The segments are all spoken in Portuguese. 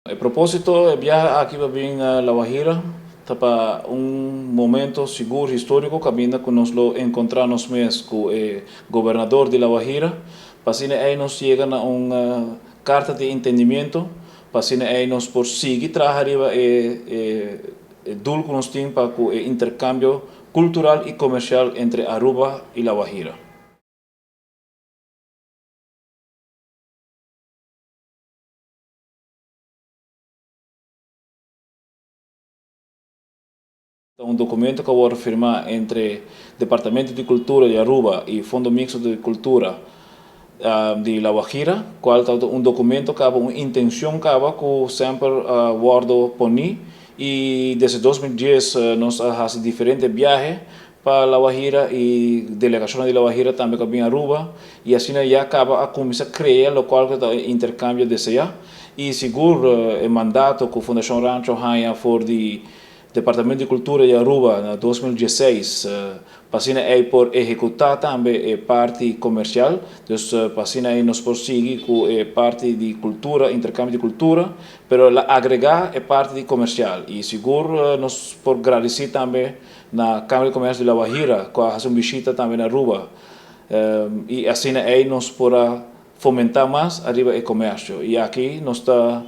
El propósito del viaje aquí va bien a La Guajira, para un momento seguro histórico que nos lo encontramos con el gobernador de La Guajira, para que ahí nos llegan a una carta de entendimiento, para que ahí nos por seguir trabajar el dulce que nos tiene para el intercambio cultural y comercial entre Aruba y La Guajira. Un documento que voy a firmar entre Departamento de Cultura de Aruba y Fondo Mixto de Cultura de La Guajira, cual un documento que una intención que siempre guardo poni y desde 2010 nos hace diferentes viajes para La Guajira y delegaciones de La Guajira también que vienen a Aruba y así ya acaba a começar a crear lo cual que intercambio desde allá y seguro el mandato que a Fundação Rancho haya for de Departamento de Cultura de Aruba en 2016, pasina aí por executar também a parte comercial, então pasina aí nos prosseguir com a parte de cultura, intercâmbio de cultura, pero la agregar a parte de comercial e seguro nos por agradecer também na Câmara de Comércio de La Guajira, com a visita também na Aruba, e assim aí nos para fomentar mais arriba o comércio e aqui nós está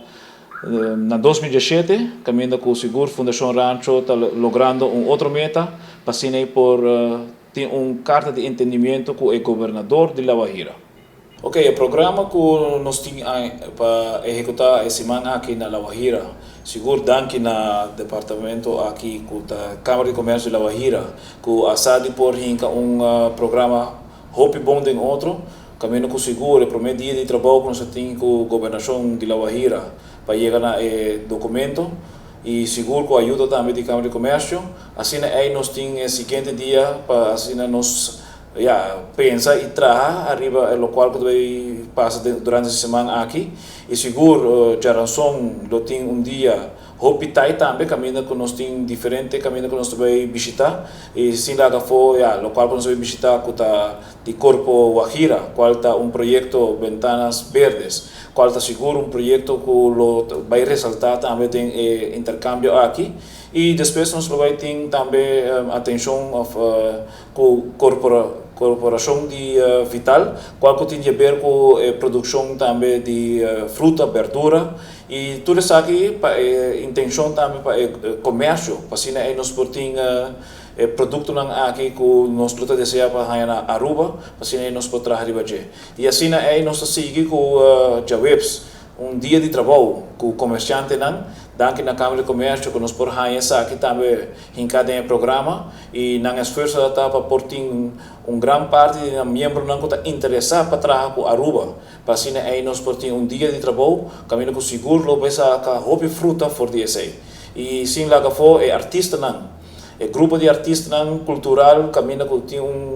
na 2017, caminhando com o Seguro Fundação Rancho, está logrando outra meta, passei por ter carta de entendimento com o governador de La Guajira. Ok, o programa que nós temos para executar essa semana aqui na La Guajira, seguro daqui na departamento aqui com a Câmara de Comércio de La Guajira, que a SADI por programa Hope Bonding outro, caminhando com o seguro, o primeiro dia de trabalho que nós temos com a governação de La Guajira, para chegar a documento e seguro com a ajuda também da Câmara de Comércio. Assim aí nós temos o seguinte dia para assim nós pensar e trabalhar arriba o qual que passa durante a semana aqui e seguro já razão lo tem dia hospital também caminho que nós temos diferente caminho que nós vai visitar e sim lá que foi o qual que nós vai visitar com o Corpo Guajira qual está projeto Ventanas Verdes qual está seguro projeto que lo vai ressaltar também tem intercâmbio aqui e depois nós vai ter também atenção com corporação de Vital, qual que tem a ver com a produção também de fruta, verdura e tudo isso aqui para intenção também para comércio, para assim aí nós podemos produto nang aqui que nós luta deseja para na Aruba, para assim aí nós podemos trabalhar e assim aí nós seguimos com Jawebs dia de trabalho com o comerciante nang daqui na Câmara de Comércio que nós por essa aqui também encadeia programa e na esforço da para por grande parte de membro não está interessado para trabalhar com Aruba para assim aí nós por dia de trabalho caminho com seguro lo pensa que hobby fruta for DSA e sim lá que foi artista não o grupo de artistas cultural caminha com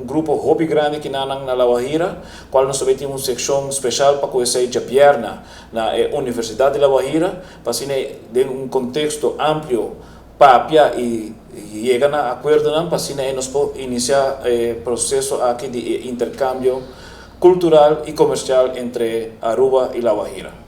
grupo hobby grande que na La Guajira, qual nós também temos secção especial para conhecer a Pierna na Universidade de La Guajira, para assim de contexto amplo para e chegar a acordo para assim nós podemos iniciar o processo aqui de intercâmbio cultural e comercial entre Aruba e La Guajira.